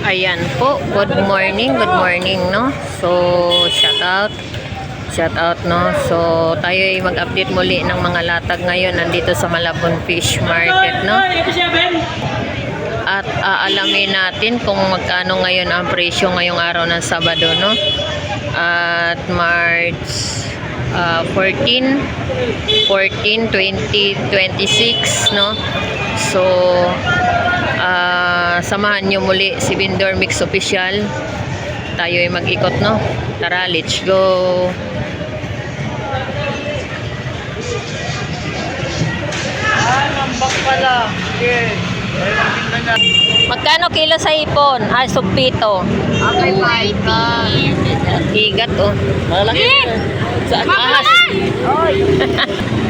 Ayan po, good morning, no? So, shout out, no? So, tayo ay mag-update muli ng mga latag ngayon nandito sa Malabon Fish Market, no? At aalamin natin kung magkano ngayon ang presyo ngayong araw ng Sabado, no? At March 14, 2026, no? So, samahan nyo muli si Vendor Mix Official. Tayo ay mag-ikot, no? Tara, let's go! Nambak pala. Okay. Magkano kilo sa ipon? Sugpito. Okay, 5. Igat, oh. Malaki. Saan? Ahas.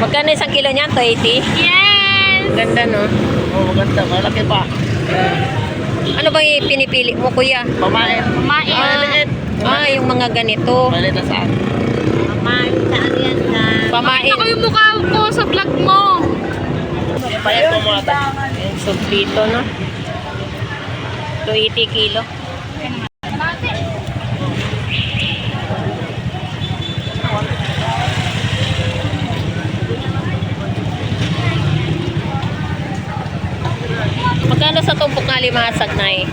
Magkano isang kilo niyan? 280? Yes! Ganda, no? Oh, maganda. Malaki pa. Ano bang pinipili mo, kuya? Pamain. Maliit. Yung mga ganito. Maliit na saan? Pamain. Saan yan na? Pamain. Ako yung mukha ko sa vlog mo. Payat mo muna tayo. Sugpito, no? 280 kilo. Magkano sa tumpok na limasag na eh?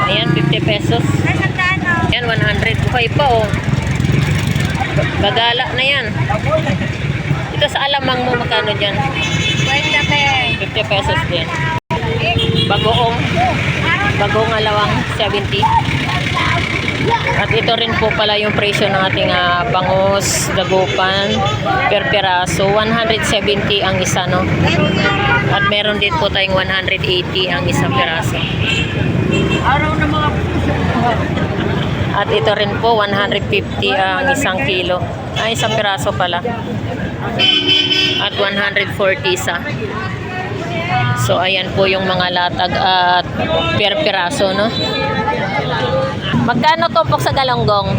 Ayan, 50 pesos. Ayan, 100. Buhay pa, oh. Gagala na yan. Ito sa alamang mo, magkano dyan? 50 pesos din. Bagoong alawang 70. At ito rin po pala yung presyo ng ating bangus, dagupan, per piraso. 170 ang isa, no? At meron din po tayong 180 ang isang piraso. Araw na mga At ito rin po 150 ang isang kilo. Isang piraso pala. At 140 isa. So ayan po yung mga latag at per piraso, no? Magkano tumpok sa galonggong?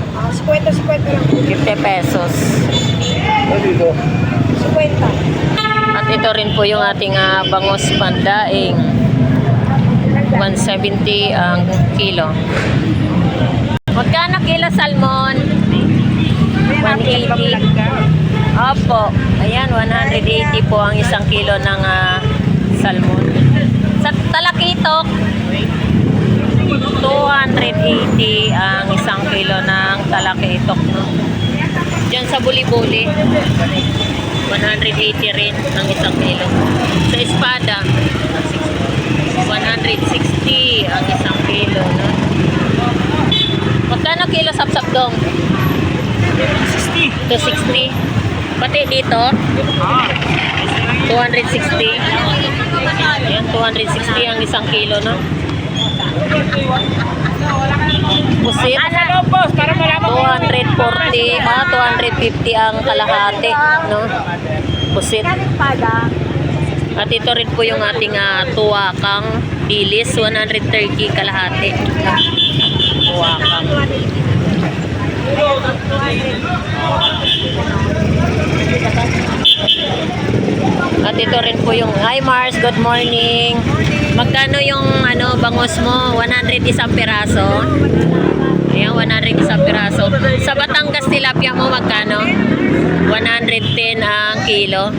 50 lang. 50 pesos. 50. At ito rin po yung ating bangus pandaing. 170 ang kilo. Magkano kilo salmon? 180. Opo. Ayan, 180 po ang isang kilo ng salmon. Sa talakitok, 280 ang isang kilo ng talakitok, no? Diyan sa buli-buli, 180 rin ang isang kilo. Sa espada, 160 ang isang kilo, no? Magkano kilo sapsapdong? 260. Pati dito, 260. Yan, 260 ang isang kilo, no? Pusit, 240, 250 ang kalahati, no? Pusit. At ito rin po yung ating tuwakang dilis, 130 kalahati. Tuwakang. At ito rin po yung, hi Mars, good morning. Magkano yung bangus mo? 100 isang piraso. Ayan, 100 isang piraso. Sa Batangas tilapia mo magkano? 110 ang kilo.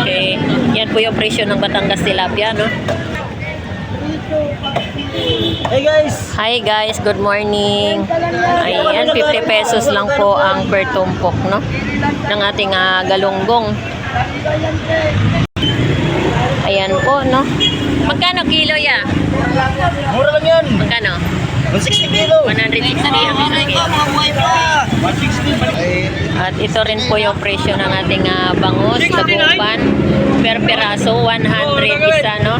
Okay. Yan po yung presyo ng Batangas tilapia, no? Hey guys! Hi guys, good morning. Ayan, 50 pesos lang po ang per tumpok, no? Ng ating galunggong. Ayan po, no? Magkano kilo ya? Mura lang yan! Magkano? 160 kilo! 160 ang isang kilo. 160. At ito rin po yung presyo ng ating bangus, dagupan, per piraso, 100 isa, no?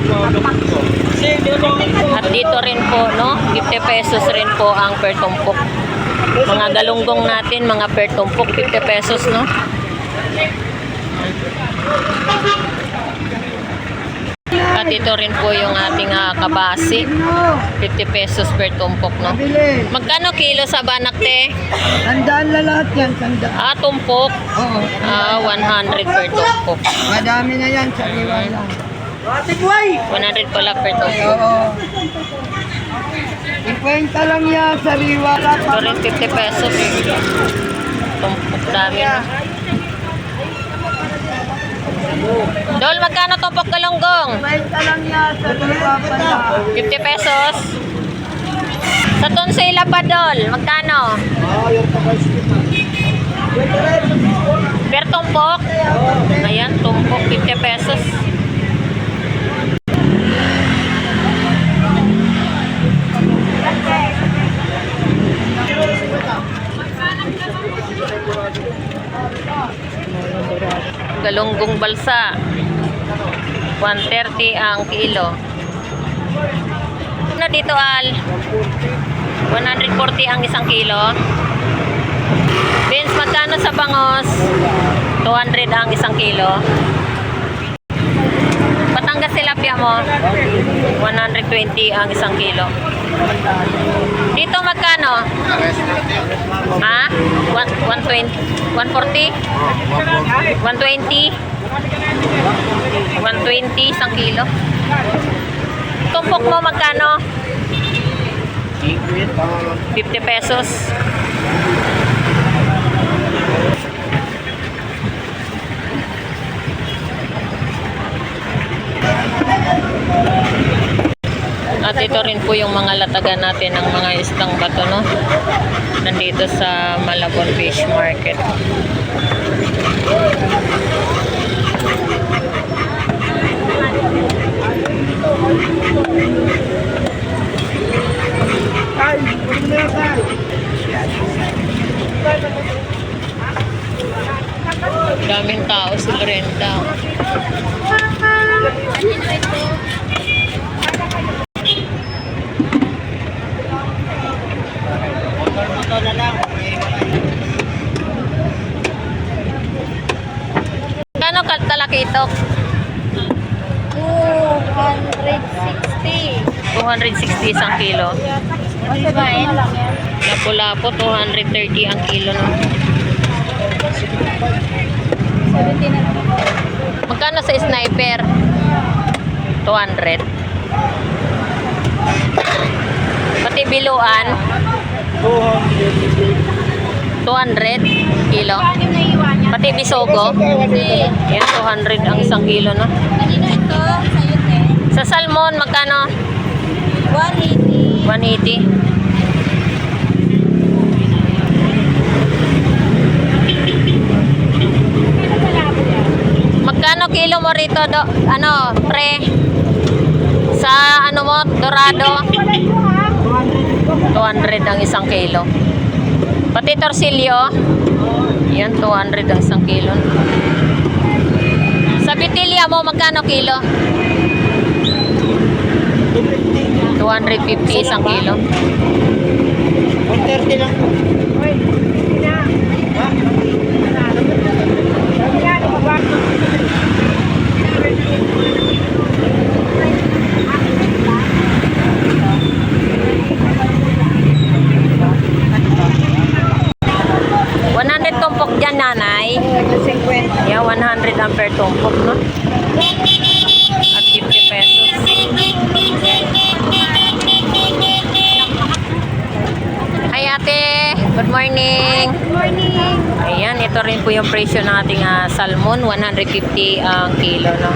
At dito rin po, no? 50 pesos rin po ang per tumpok. Mga galunggong natin, mga per tumpok, 50 pesos, no? At ito rin po yung ating kabasi, 50 pesos per tumpok, no? Magkano kilo sa banak, te? Tandaan na lahat yan, tandaan. Tumpok? Oo. 100 per tumpok. Madami na yan, sariwa lang. 100 pala per tumpok. Oo. 50 lang yan, sariwa lang. Ito rin 50 pesos. Tumpok dami na. Dol, magkano tumpok galunggong? 50 lang yan, sariwa pala. 50 pesos. Sa tonsila pa, Dol, magkano? Per tumpok? Ayan, tumpok, 50 pesos. Galunggong balsa, 130 ang kilo. Ano dito, Al? 140 ang isang kilo. Beans, magkano sa bangos? 200 ang isang kilo. Batangas tilapia mo? 120 ang isang kilo. Dito magkano? Ha? 120? 140? 120? 120 isang kilo. Tumpok mo magkano? 50 pesos. At ito rin po yung mga latagan natin ng mga istang bato, no? Nandito sa Malabon Fish Market. Daming tao sa renta. Kano talaki ito? 260. 260 isang kilo. Lapu-lapu, 230 ang kilo. No? Magkano sa sniper? 200. Pati biluan? 200 kilo. Pati bisogo? Yan, 200 ang isang kilo, no? Sa salmon, magkano? 180. 180. Magkano kilo mo rito, ano, pre? Sa ano mo, dorado? 200 ang isang kilo. Pati torsilyo? Yan, 200 ang isang kilo. Sa bitilya mo, magkano kilo? 250 isang kilo. 130 lang. Tumpok dyan, nanay. 50. Yeah, 100 ang per tumpok, no? At 50 pesos. Hi, ate. Good morning. Good morning. Ayan, ito rin po yung presyo ng ating salmon. 150 ang kilo, no?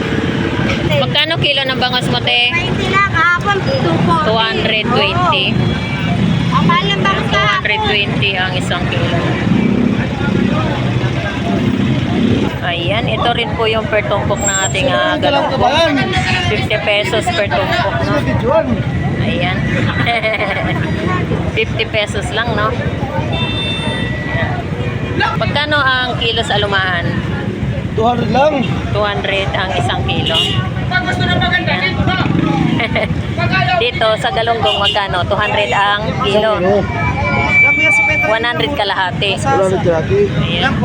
Magkano kilo ng bangos mo, te? 90 lang, kahapon 220. Ang mahal ng bangos kahapon. 220 ang isang kilo. Ayan, ito rin po yung per tumpok ng ating galunggong. 50 pesos per tumpok, no? Ayan. 50 pesos lang, no? Magkano ang kilo sa alumahan? 200 lang. 200 ang isang kilo. Ayan. Dito sa galunggong magkano? 200 ang kilo. 100 kalahati. 100 kalahati. Ayan.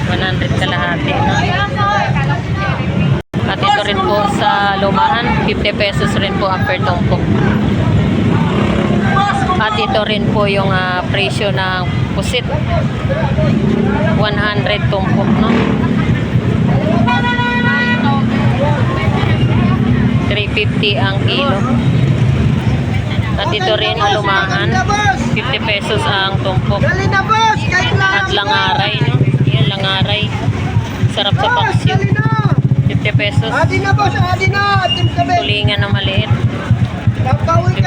100 kalahati. No? At ito rin po sa lumahan, 50 pesos rin po ang per tumpok. At ito rin po yung presyo ng pusit. 100 tumpok, no? 350 ang kilo. At ito rin, alumangan. 50 pesos ang tumpok. Dali na, boss! Kahit lang! At langaray, no? Yan, langaray. Sarap sa paksyo. Dali na! 50 pesos. Adi na, boss! Adi na! Atim kami! Tulingan na maliit. Napawin